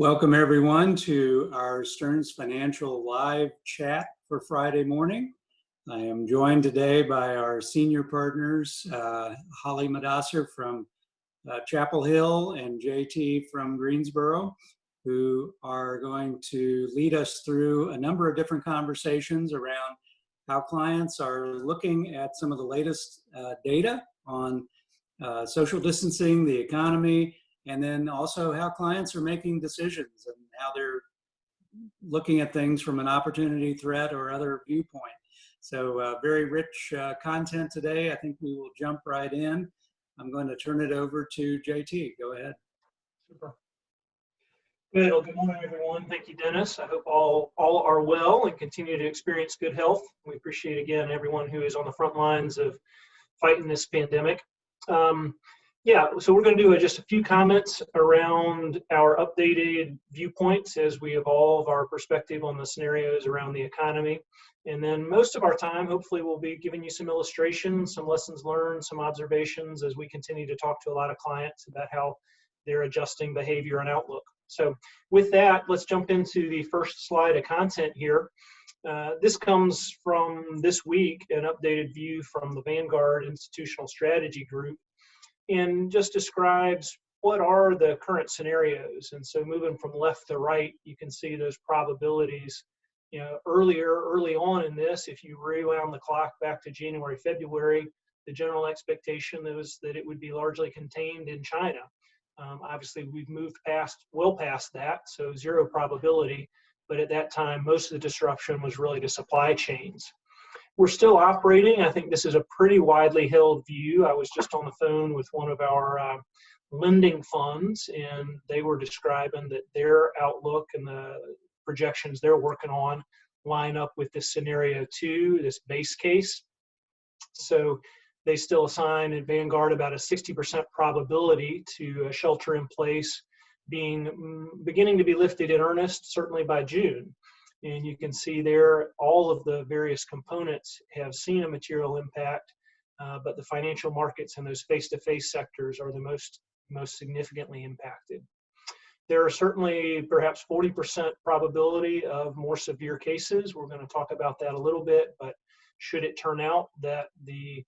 Welcome everyone to our Stearns Financial Live chat for Friday morning. I am joined today by our senior partners, Haleh Moddasser from Chapel Hill and JT from Greensboro, who are going to lead us through a number of different conversations around how clients are looking at some of the latest data on social distancing, the economy, and then also how clients are making decisions and how they're looking at things from an opportunity, threat, or other viewpoint. So very rich content today. I think we will jump right in. I'm going to turn it over to JT. Go ahead. Super. Good. Well, good morning, everyone. Thank you, Dennis. I hope all are well and continue to experience good health. We appreciate, again, everyone who is on the front lines of fighting this pandemic. So we're going to do just a few comments around our updated viewpoints as we evolve our perspective on the scenarios around the economy. And then most of our time, hopefully, we'll be giving you some illustrations, some lessons learned, some observations as we continue to talk to a lot of clients about how they're adjusting behavior and outlook. So with that, let's jump into the first slide of content here. This comes from this week, an updated view from the Vanguard Institutional Strategy Group, and just describes what are the current scenarios. And so moving from left to right, you can see those probabilities. You know, early on in this, if you rewound the clock back to January, February, the general expectation was that it would be largely contained in China. Obviously, we've moved well past that, so zero probability. But at that time, most of the disruption was really to supply chains. We're still operating. I think this is a pretty widely held view. I was just on the phone with one of our lending funds, and they were describing that their outlook and the projections they're working on line up with this scenario 2, this base case. So they still assign at Vanguard about a 60% probability to a shelter in place beginning to be lifted in earnest, certainly by June. And you can see there all of the various components have seen a material impact, but the financial markets and those face-to-face sectors are the most significantly impacted. There are certainly perhaps 40% probability of more severe cases. We're going to talk about that a little bit, but should it turn out that the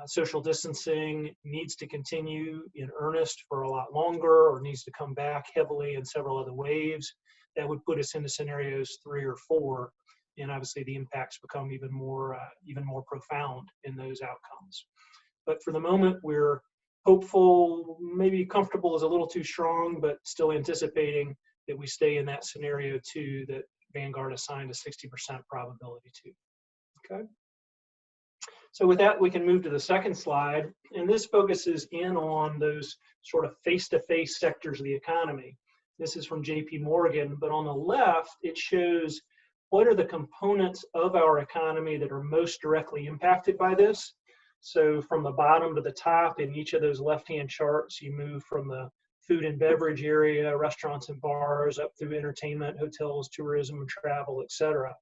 social distancing needs to continue in earnest for a lot longer or needs to come back heavily in several other waves, that would put us into scenarios 3 or 4, and obviously the impacts become even more profound in those outcomes. But for the moment, we're hopeful, maybe comfortable is a little too strong, but still anticipating that we stay in that scenario 2 that Vanguard assigned a 60% probability to. Okay. So with that, we can move to the second slide, and this focuses in on those sort of face-to-face sectors of the economy. This is from JP Morgan, but on the left, it shows what are the components of our economy that are most directly impacted by this. So from the bottom to the top in each of those left-hand charts, you move from the food and beverage area, restaurants and bars, up through entertainment, hotels, tourism, and travel, etc.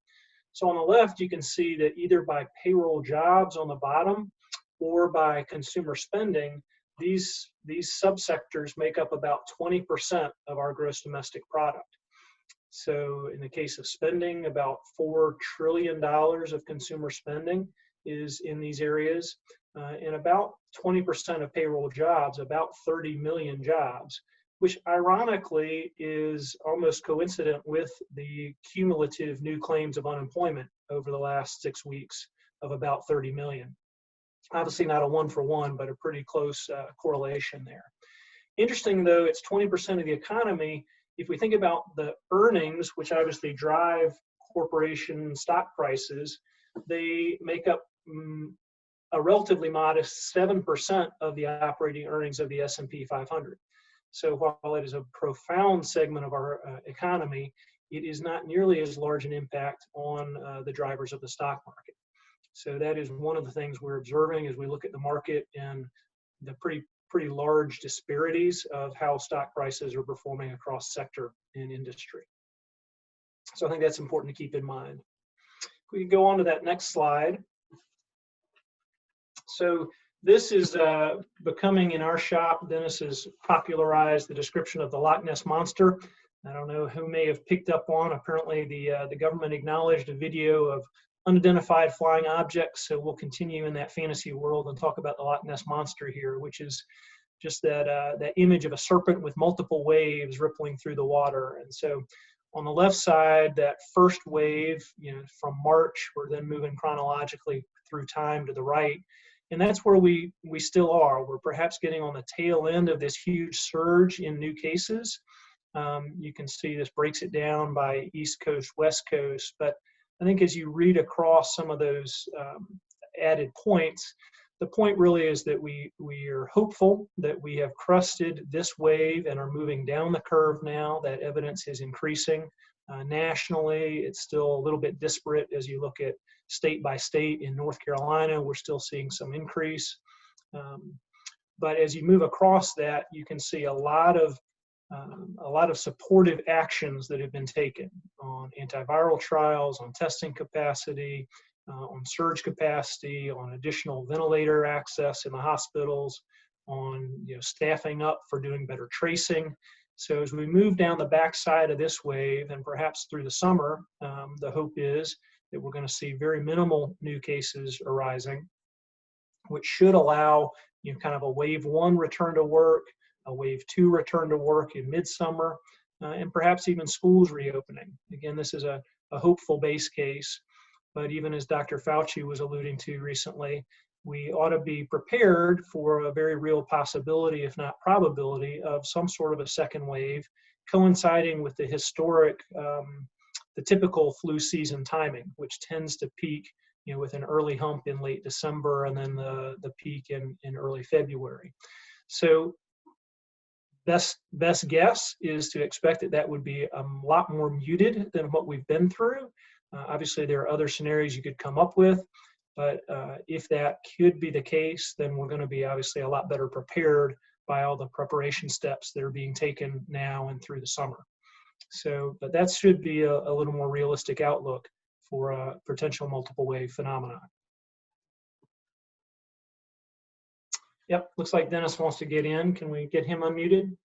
So on the left, you can see that either by payroll jobs on the bottom or by consumer spending, these subsectors make up about 20% of our gross domestic product. So in the case of spending, about $4 trillion of consumer spending is in these areas, and about 20% of payroll jobs, about 30 million jobs, which ironically is almost coincident with the cumulative new claims of unemployment over the last 6 weeks of about 30 million. Obviously not a one-for-one, but a pretty close correlation there. Interesting though, it's 20% of the economy. If we think about the earnings, which obviously drive corporation stock prices, they make up a relatively modest 7% of the operating earnings of the S&P 500. So while it is a profound segment of our economy, it is not nearly as large an impact on the drivers of the stock market. So that is one of the things we're observing as we look at the market and the pretty large disparities of how stock prices are performing across sector and industry. So I think that's important to keep in mind. We can go on to that next slide. So this is becoming in our shop, Dennis has popularized the description of the Loch Ness Monster. I don't know who may have picked up on, apparently the government acknowledged a video of unidentified flying objects. So we'll continue in that fantasy world and talk about the Loch Ness Monster here, which is just that image of a serpent with multiple waves rippling through the water. And so on the left side, that first wave, from March, we're then moving chronologically through time to the right. And that's where we still are. We're perhaps getting on the tail end of this huge surge in new cases. You can see this breaks it down by East Coast, West Coast. But I think as you read across some of those added points, the point really is that we are hopeful that we have crested this wave and are moving down the curve now. That evidence is increasing. Nationally, it's still a little bit disparate as you look at state by state. In North Carolina, we're still seeing some increase. But as you move across that, you can see a lot of supportive actions that have been taken on antiviral trials, on testing capacity, on surge capacity, on additional ventilator access in the hospitals, on staffing up for doing better tracing. So as we move down the backside of this wave, and perhaps through the summer, the hope is that we're going to see very minimal new cases arising, which should allow kind of a wave 1 return to work, a wave 2 return to work in midsummer, and perhaps even schools reopening. Again, this is a hopeful base case, but even as Dr. Fauci was alluding to recently, we ought to be prepared for a very real possibility, if not probability, of some sort of a second wave coinciding with the historic, the typical flu season timing, which tends to peak with an early hump in late December and then the peak in early February. So best guess is to expect that would be a lot more muted than what we've been through. Obviously, there are other scenarios you could come up with, but if that could be the case, then we're going to be obviously a lot better prepared by all the preparation steps that are being taken now and through the summer. So, but that should be a little more realistic outlook for a potential multiple wave phenomenon. Yep, looks like Dennis wants to get in. Can we get him unmuted?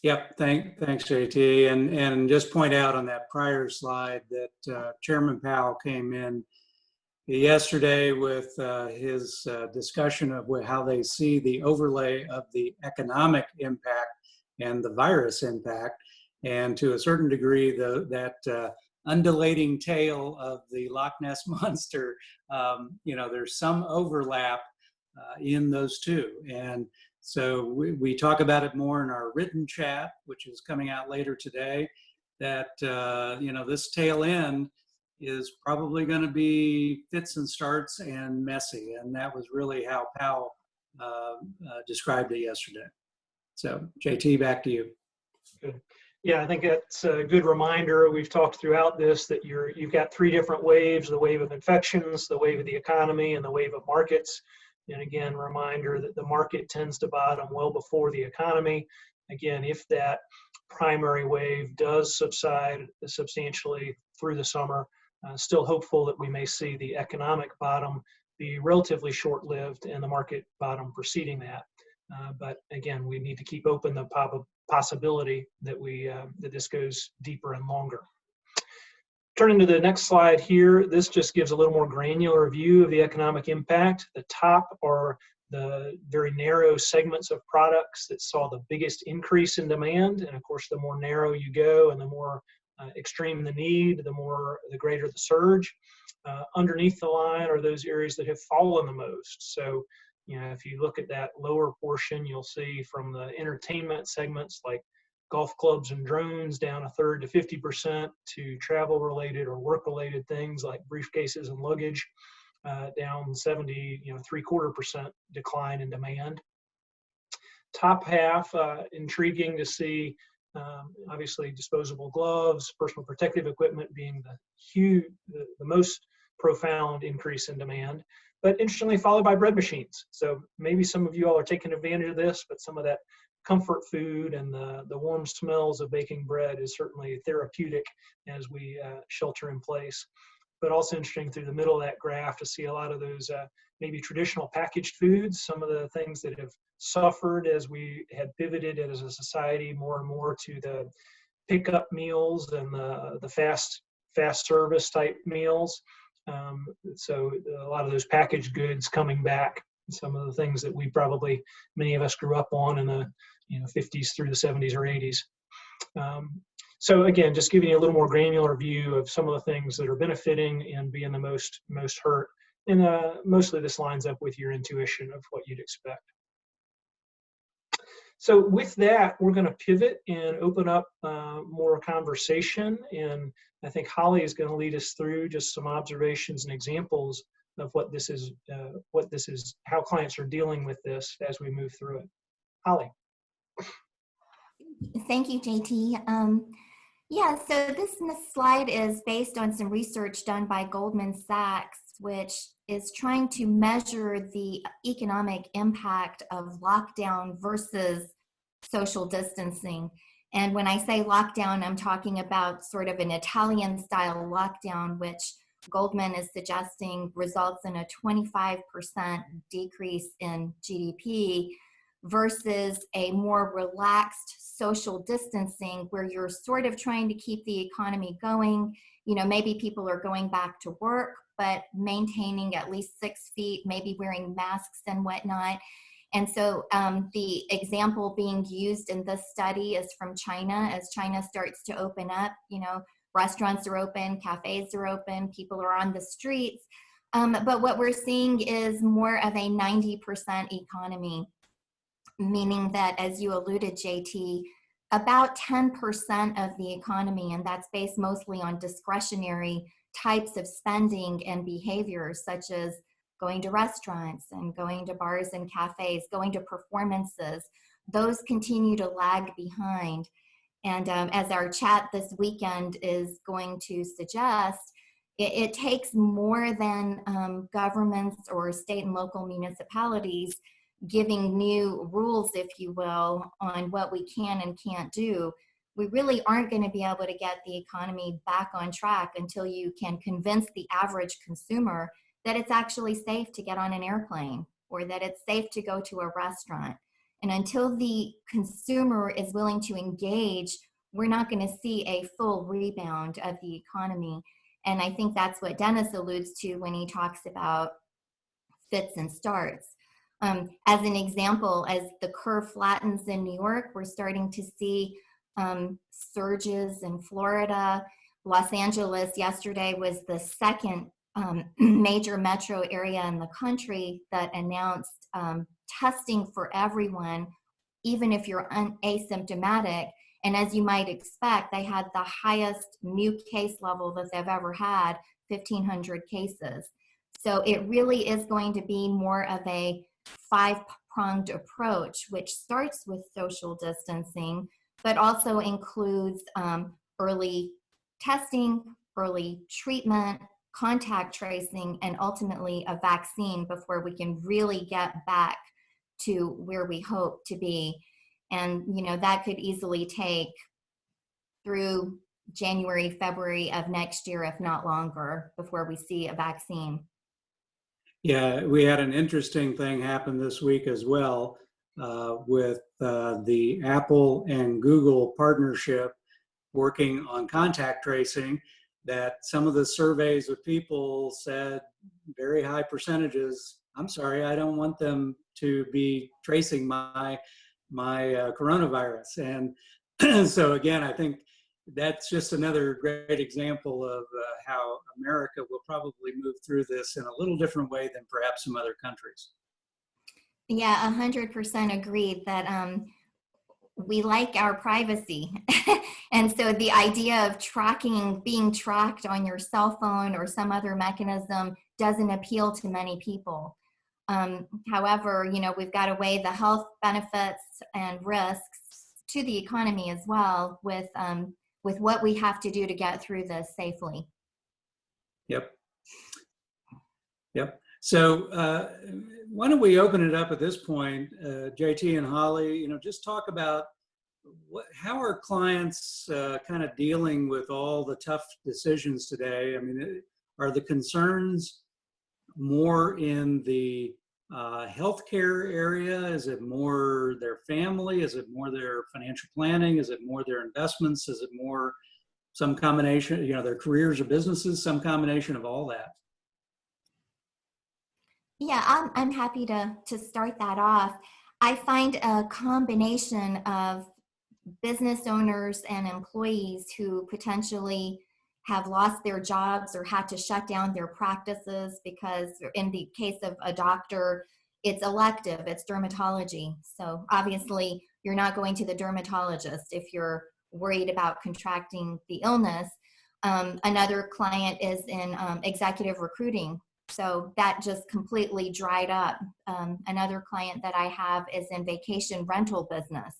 Yep, thanks, JT. And just point out on that prior slide that Chairman Powell came in yesterday with his discussion of how they see the overlay of the economic impact and the virus impact, and to a certain degree, that undulating tail of the Loch Ness Monster. There's some overlap in those two, and so we talk about it more in our written chat, which is coming out later today, that, this tail end is probably going to be fits and starts and messy. And that was really how Powell described it yesterday. So JT, back to you. Good. Yeah, I think that's a good reminder. We've talked throughout this that you've got 3 different waves: the wave of infections, the wave of the economy, and the wave of markets. And again, reminder that the market tends to bottom well before the economy. Again, if that primary wave does subside substantially through the summer, still hopeful that we may see the economic bottom be relatively short-lived and the market bottom preceding that. But again, we need to keep open the possibility that that this goes deeper and longer. Turning to the next slide here, this just gives a little more granular view of the economic impact. The top are the very narrow segments of products that saw the biggest increase in demand. And of course, the more narrow you go and the more extreme the need, the greater the surge. Underneath the line are those areas that have fallen the most. So, if you look at that lower portion, you'll see from the entertainment segments like golf clubs and drones down 1/3 to 50%, to travel-related or work-related things like briefcases and luggage down 70, 3/4% decline in demand. Top half, intriguing to see, obviously disposable gloves, personal protective equipment being the most profound increase in demand, but interestingly followed by bread machines. So maybe some of you all are taking advantage of this, but some of that comfort food and the warm smells of baking bread is certainly therapeutic as we shelter in place. but also interesting through the middle of that graph to see a lot of those maybe traditional packaged foods, some of the things that have suffered as we had pivoted as a society more and more to the pickup meals and the fast service type meals. So a lot of those packaged goods coming back, some of the things that we probably, many of us grew up on in the 50s through the 70s or 80s. So again, just giving you a little more granular view of some of the things that are benefiting and being the most hurt. And mostly this lines up with your intuition of what you'd expect. So with that, we're going to pivot and open up more conversation. And I think Haleh is going to lead us through just some observations and examples of what this is, how clients are dealing with this as we move through it. Haleh. Thank you, JT. Yeah, so this slide is based on some research done by Goldman Sachs, which is trying to measure the economic impact of lockdown versus social distancing. And when I say lockdown, I'm talking about sort of an Italian style lockdown, which Goldman is suggesting results in a 25% decrease in GDP versus a more relaxed social distancing where you're sort of trying to keep the economy going. Maybe people are going back to work, but maintaining at least 6 feet, maybe wearing masks and whatnot. And so the example being used in this study is from China. As China starts to open up, restaurants are open, cafes are open, people are on the streets. But what we're seeing is more of a 90% economy, meaning that, as you alluded, JT, about 10% of the economy, and that's based mostly on discretionary types of spending and behaviors, such as going to restaurants and going to bars and cafes, going to performances, those continue to lag behind. And as our chat this weekend is going to suggest, it takes more than governments or state and local municipalities giving new rules, if you will, on what we can and can't do. We really aren't going to be able to get the economy back on track until you can convince the average consumer that it's actually safe to get on an airplane or that it's safe to go to a restaurant. And until the consumer is willing to engage, we're not going to see a full rebound of the economy. And I think that's what Dennis alludes to when he talks about fits and starts. As an example, as the curve flattens in New York, we're starting to see surges in Florida. Los Angeles yesterday was the second major metro area in the country that announced testing for everyone, even if you're asymptomatic. And as you might expect, they had the highest new case level that they've ever had, 1,500 cases. So it really is going to be more of a 5-pronged approach, which starts with social distancing, but also includes early testing, early treatment, contact tracing, and ultimately a vaccine before we can really get back to where we hope to be. And, that could easily take through January, February of next year, if not longer, before we see a vaccine. Yeah, we had an interesting thing happen this week as well with the Apple and Google partnership working on contact tracing, that some of the surveys of people said very high percentages, I'm sorry, I don't want them to be tracing my coronavirus. And so again, I think that's just another great example of how America will probably move through this in a little different way than perhaps some other countries. Yeah, 100% agreed that we like our privacy. And so the idea of being tracked on your cell phone or some other mechanism doesn't appeal to many people. However, we've got to weigh the health benefits and risks to the economy as well with what we have to do to get through this safely. Yep. So why don't we open it up at this point, JT and Haleh, just talk about how are clients kind of dealing with all the tough decisions today? I mean, Are the concerns more in the healthcare area? Is it more their family? Is it more their financial planning? Is it more their investments? Is it more some combination, you know, their careers or businesses, some combination of all that? Yeah, I'm happy to start that off. I find a combination of business owners and employees who potentially have lost their jobs or had to shut down their practices because in the case of a doctor, it's elective, it's dermatology. So obviously you're not going to the dermatologist if you're worried about contracting the illness. Another client is in executive recruiting. So that just completely dried up. Another client that I have is in vacation rental business.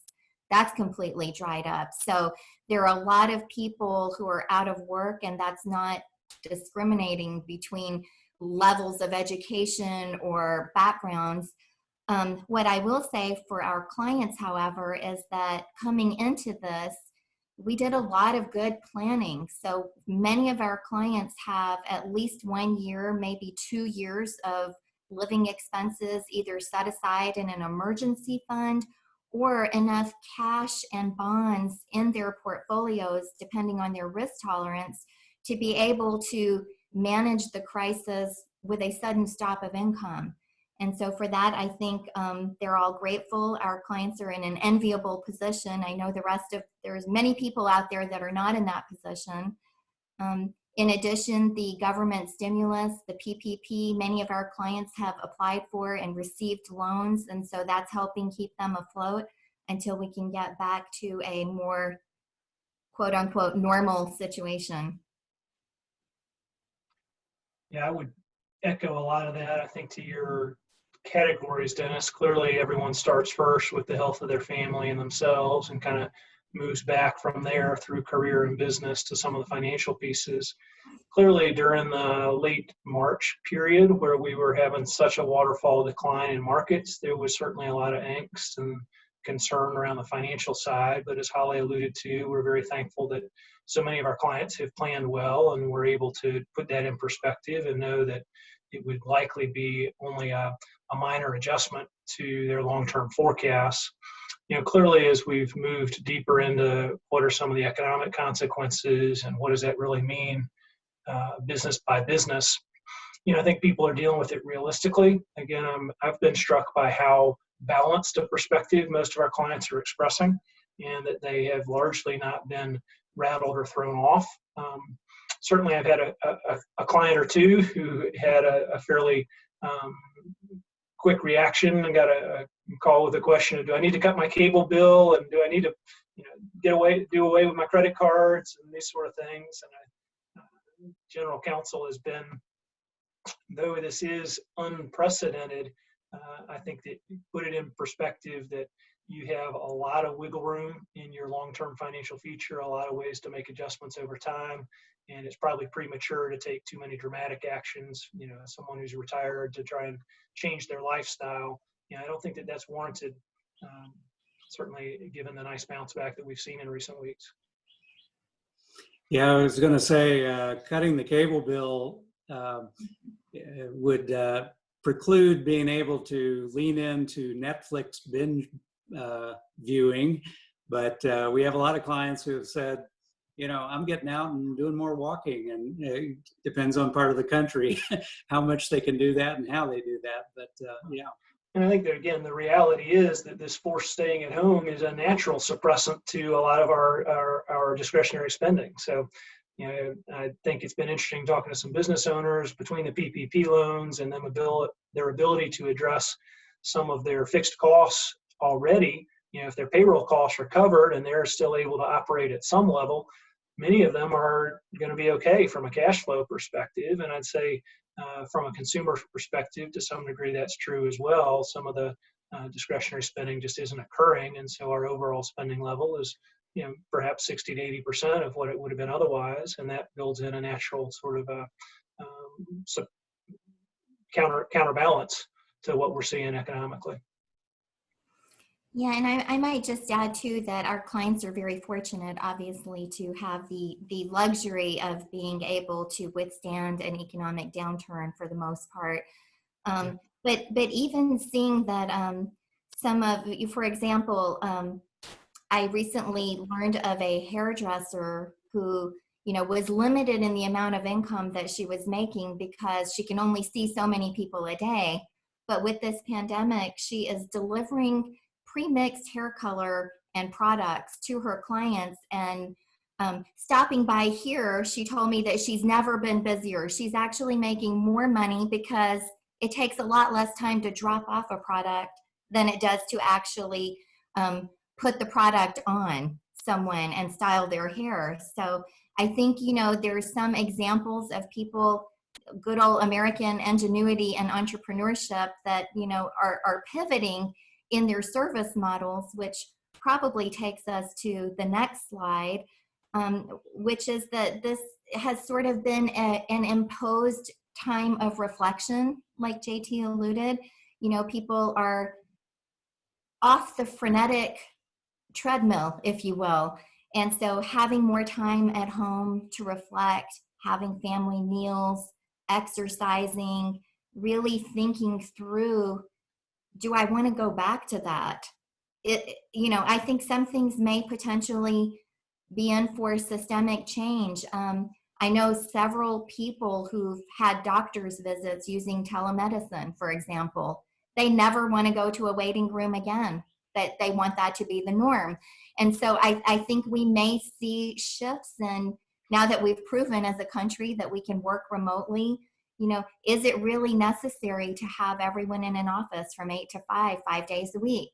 That's completely dried up. So there are a lot of people who are out of work, and that's not discriminating between levels of education or backgrounds. What I will say for our clients, however, is that coming into this, we did a lot of good planning. So many of our clients have at least 1 year, maybe 2 years of living expenses either set aside in an emergency fund or enough cash and bonds in their portfolios, depending on their risk tolerance, to be able to manage the crisis with a sudden stop of income. And so for that, I think they're all grateful. Our clients are in an enviable position. I know there's many people out there that are not in that position. In addition, the government stimulus, the PPP, many of our clients have applied for and received loans. And so that's helping keep them afloat until we can get back to a more quote unquote normal situation. Yeah, I would echo a lot of that. I think to your categories, Dennis, clearly everyone starts first with the health of their family and themselves and kind of moves back from there through career and business to some of the financial pieces. Clearly during the late March period where we were having such a waterfall decline in markets, there was certainly a lot of angst and concern around the financial side. But as Haleh alluded to, we're very thankful that so many of our clients have planned well and we're able to put that in perspective and know that it would likely be only a minor adjustment to their long-term forecasts. You know, clearly as we've moved deeper into what are some of the economic consequences and what does that really mean business by business, you know, I think people are dealing with it realistically. Again, I've been struck by how balanced a perspective most of our clients are expressing and that they have largely not been rattled or thrown off. Certainly I've had a client or two who had a fairly quick reaction and got a call with a question of, do I need to cut my cable bill and do I need to, you know, do away with my credit cards and these sort of things. And general counsel has been, though this is unprecedented, I think that you put it in perspective that you have a lot of wiggle room in your long-term financial future, a lot of ways to make adjustments over time. And it's probably premature to take too many dramatic actions, you know, someone who's retired to try and change their lifestyle. You know, I don't think that that's warranted, certainly given the nice bounce back that we've seen in recent weeks. Yeah, I was going to say cutting the cable bill would preclude being able to lean into Netflix binge viewing. But we have a lot of clients who have said, you know, I'm getting out and doing more walking, and it depends on part of the country how much they can do that and how they do that. But yeah. And I think that, again, the reality is that this forced staying at home is a natural suppressant to a lot of our discretionary spending. So, you know, I think it's been interesting talking to some business owners between the PPP loans and them their ability to address some of their fixed costs already. You know, if their payroll costs are covered and they're still able to operate at some level, many of them are going to be okay from a cash flow perspective. And I'd say from a consumer perspective, to some degree, that's true as well. Some of the discretionary spending just isn't occurring. And so our overall spending level is, you know, perhaps 60 to 80% of what it would have been otherwise. And that builds in a natural sort of counterbalance to what we're seeing economically. Yeah, and I might just add too that our clients are very fortunate, obviously, to have the luxury of being able to withstand an economic downturn for the most part. But even seeing that some of you, for example, I recently learned of a hairdresser who, was limited in the amount of income that she was making because she can only see so many people a day. But with this pandemic, she is delivering pre-mixed hair color and products to her clients. And stopping by here, she told me that she's never been busier. She's actually making more money because it takes a lot less time to drop off a product than it does to actually put the product on someone and style their hair. So I think, there's some examples of people, good old American ingenuity and entrepreneurship that, are pivoting in their service models, which probably takes us to the next slide, which is that this has sort of been an imposed time of reflection, like JT alluded. People are off the frenetic treadmill, if you will. And so having more time at home to reflect, having family meals, exercising, really thinking through, do I want to go back to that? I think some things may potentially be in for systemic change. I know several people who've had doctor's visits using telemedicine, for example. They never want to go to a waiting room again, that they want that to be the norm. And so I think we may see shifts in, now that we've proven as a country that we can work remotely, is it really necessary to have everyone in an office from 8 to 5 days a week?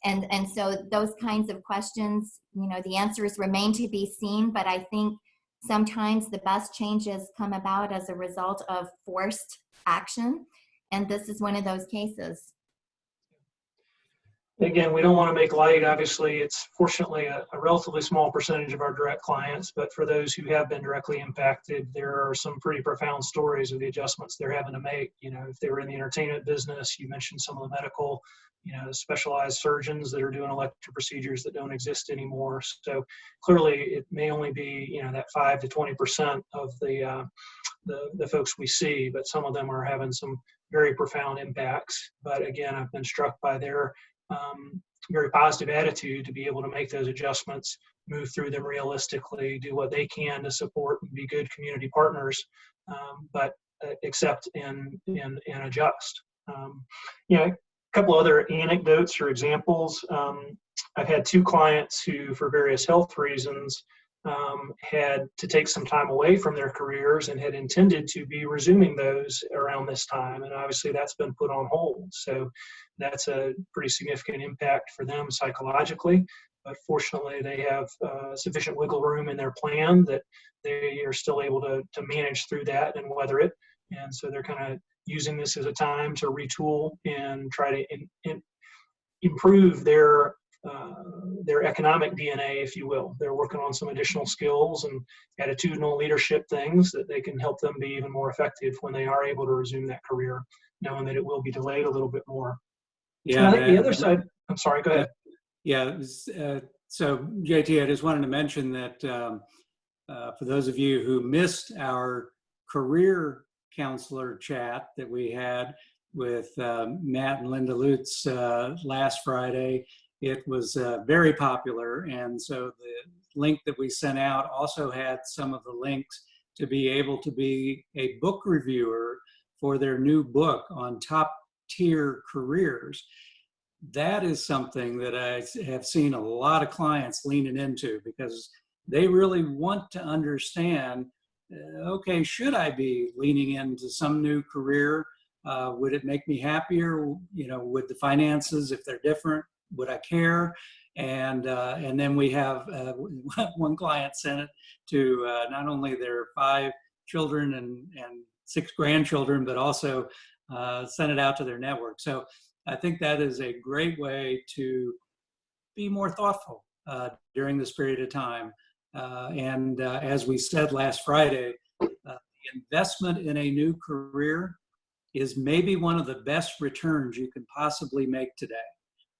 And so those kinds of questions, the answers remain to be seen, but I think sometimes the best changes come about as a result of forced action. And this is one of those cases. Again, we don't want to make light. Obviously, it's fortunately a relatively small percentage of our direct clients, but for those who have been directly impacted, there are some pretty profound stories of the adjustments they're having to make. If they were in the entertainment business, you mentioned some of the medical, specialized surgeons that are doing elective procedures that don't exist anymore. So clearly, it may only be, that 5 to 20% of the folks we see, but some of them are having some very profound impacts. But again, I've been struck by their very positive attitude to be able to make those adjustments, move through them realistically, do what they can to support and be good community partners, but accept and adjust. A couple other anecdotes or examples. I've had 2 clients who, for various health reasons, had to take some time away from their careers and had intended to be resuming those around this time. And obviously that's been put on hold. So that's a pretty significant impact for them psychologically. But fortunately, they have sufficient wiggle room in their plan that they are still able to manage through that and weather it. And so they're kind of using this as a time to retool and try to improve their economic DNA, if you will. They're working on some additional skills and attitudinal leadership things that they can help them be even more effective when they are able to resume that career, knowing that it will be delayed a little bit more. Yeah. I think the other side, I'm sorry, go ahead. Yeah. So JT, I just wanted to mention that for those of you who missed our career counselor chat that we had with Matt and Linda Lutz last Friday, it was very popular. And so the link that we sent out also had some of the links to be able to be a book reviewer for their new book on top tier careers. That is something that I have seen a lot of clients leaning into because they really want to understand, okay, should I be leaning into some new career? Would it make me happier? Would the finances, if they're different, would I care? And then we have one client sent it to not only their 5 children and 6 grandchildren, but also sent it out to their network. So I think that is a great way to be more thoughtful during this period of time. And as we said last Friday, the investment in a new career is maybe one of the best returns you can possibly make today.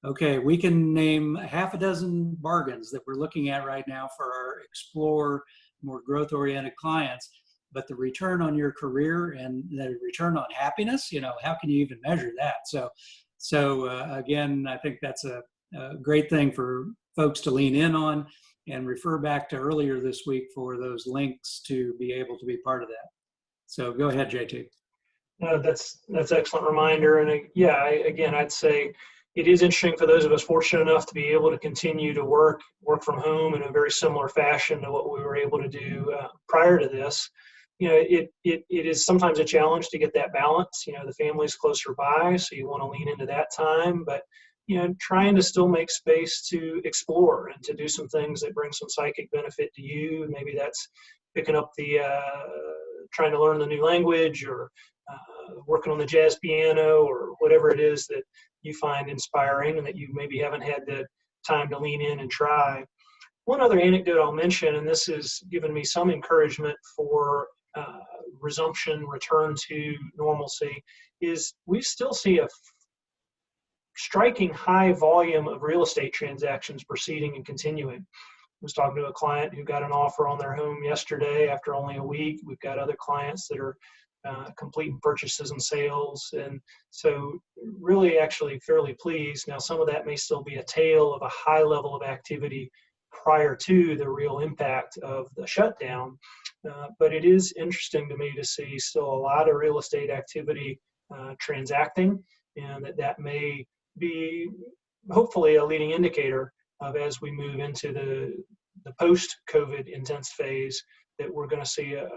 okay, we can name half a dozen bargains that we're looking at right now for our Explore more growth-oriented clients, but the return on your career and the return on happiness, how can you even measure that? So again, I think that's a great thing for folks to lean in on, and refer back to earlier this week for those links to be able to be part of that. So go ahead, JT. That's excellent reminder. And again, I'd say it is interesting for those of us fortunate enough to be able to continue to work from home in a very similar fashion to what we were able to do prior to this. It is sometimes a challenge to get that balance. The family's closer by, so you want to lean into that time, but trying to still make space to explore and to do some things that bring some psychic benefit to you. Maybe that's picking up trying to learn the new language, or working on the jazz piano, or whatever it is that you find inspiring and that you maybe haven't had the time to lean in and try. One other anecdote I'll mention, and this has given me some encouragement for return to normalcy, is we still see a striking high volume of real estate transactions proceeding and continuing. I was talking to a client who got an offer on their home yesterday after only a week. We've got other clients that are completing purchases and sales. And so really actually fairly pleased. Now, some of that may still be a tale of a high level of activity prior to the real impact of the shutdown. But it is interesting to me to see still a lot of real estate activity transacting, and that may be hopefully a leading indicator of, as we move into the post-COVID intense phase, that we're going to see a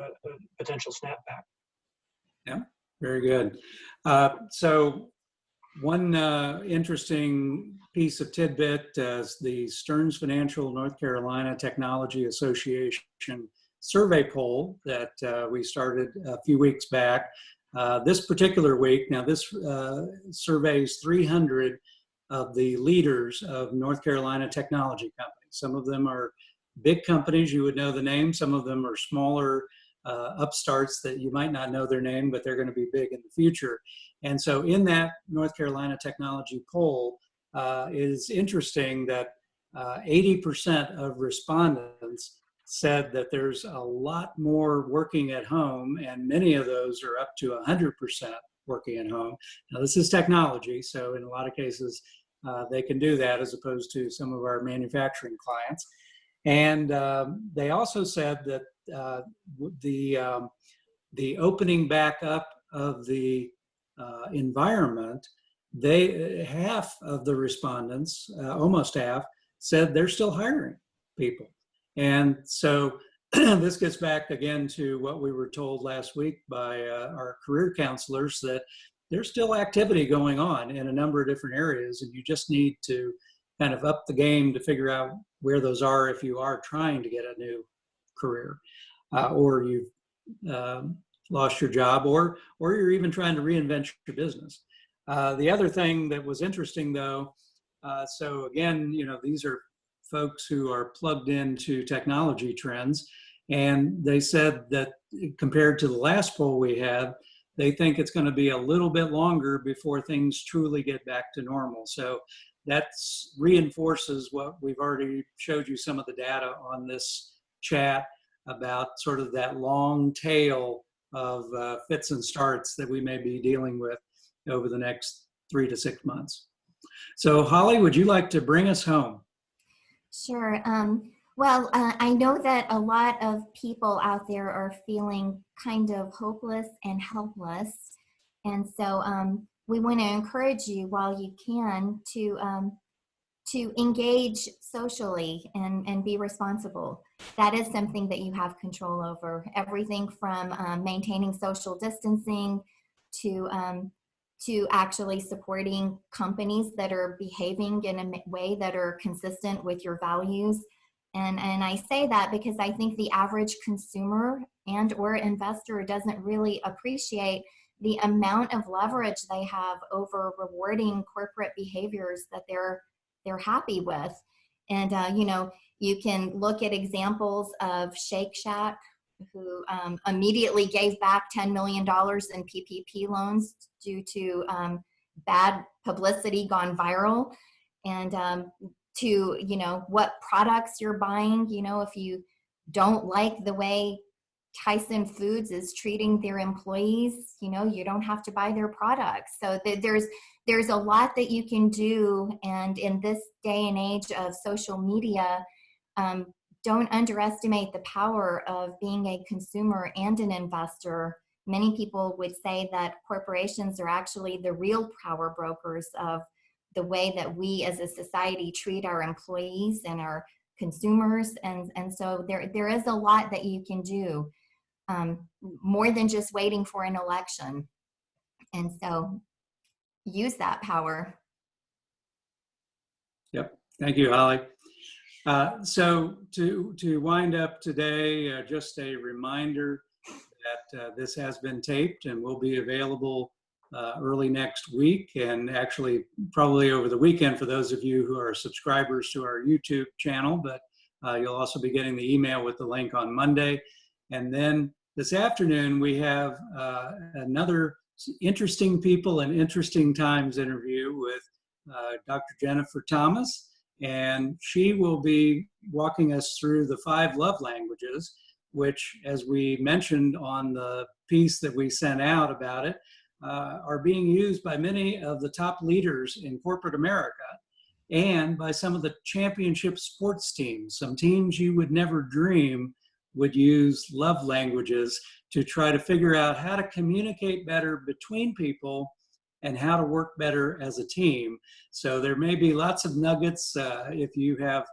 potential snapback. Yeah, very good. So one interesting piece of tidbit, the Stearns Financial North Carolina Technology Association survey poll that we started a few weeks back. This particular week, now this surveys 300 of the leaders of North Carolina technology companies. Some of them are big companies, you would know the name. Some of them are smaller upstarts that you might not know their name, but they're going to be big in the future. And so in that North Carolina technology poll, it is interesting that 80% of respondents said that there's a lot more working at home, and many of those are up to 100% working at home. Now, this is technology, so in a lot of cases, they can do that as opposed to some of our manufacturing clients. And they also said that the opening back up of the environment, half of the respondents, almost half, said they're still hiring people. And so this gets back again to what we were told last week by our career counselors, that there's still activity going on in a number of different areas, and you just need to kind of up the game to figure out where those are if you are trying to get a new career, or you've lost your job, or you're even trying to reinvent your business. The other thing that was interesting, though, so again, these are folks who are plugged into technology trends, and they said that compared to the last poll we had, they think it's going to be a little bit longer before things truly get back to normal. So that reinforces what we've already showed you, some of the data on this chat about sort of that long tail of fits and starts that we may be dealing with over the next 3 to 6 months. So Haleh, would you like to bring us home? Sure. Well, I know that a lot of people out there are feeling kind of hopeless and helpless. And so we want to encourage you while you can to engage socially and be responsible. That is something that you have control over. Everything from maintaining social distancing to actually supporting companies that are behaving in a way that are consistent with your values. And I say that because I think the average consumer and or investor doesn't really appreciate the amount of leverage they have over rewarding corporate behaviors that they're happy with. And you can look at examples of Shake Shack, who immediately gave back $10 million in PPP loans due to bad publicity gone viral. and to, you know, what products you're buying. You know, if you don't like the way Tyson Foods is treating their employees, you know, you don't have to buy their products. So there's a lot that you can do. And in this day and age of social media, don't underestimate the power of being a consumer and an investor. Many people would say that corporations are actually the real power brokers of the way that we as a society treat our employees and our consumers. And so there is a lot that you can do, more than just waiting for an election. And so use that power. Yep. Thank you, Holly. So to wind up today, just a reminder that this has been taped and will be available early next week, and actually probably over the weekend for those of you who are subscribers to our YouTube channel, but you'll also be getting the email with the link on Monday. And then this afternoon, we have another interesting people and interesting times interview with Dr. Jennifer Thomas, and she will be walking us through the 5 love languages, which, as we mentioned on the piece that we sent out about it, are being used by many of the top leaders in corporate America and by some of the championship sports teams. Some teams you would never dream would use love languages to try to figure out how to communicate better between people and how to work better as a team. So there may be lots of nuggets if you have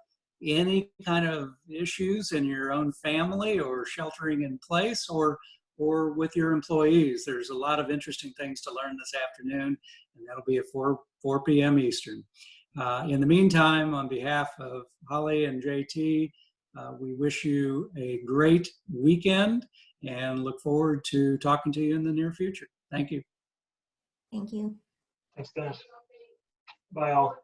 any kind of issues in your own family or sheltering in place or with your employees. There's a lot of interesting things to learn this afternoon, and that'll be at 4 p.m. Eastern. In the meantime, on behalf of Holly and JT, we wish you a great weekend and look forward to talking to you in the near future. Thank you. Thank you. Thanks, Dennis. Bye, all.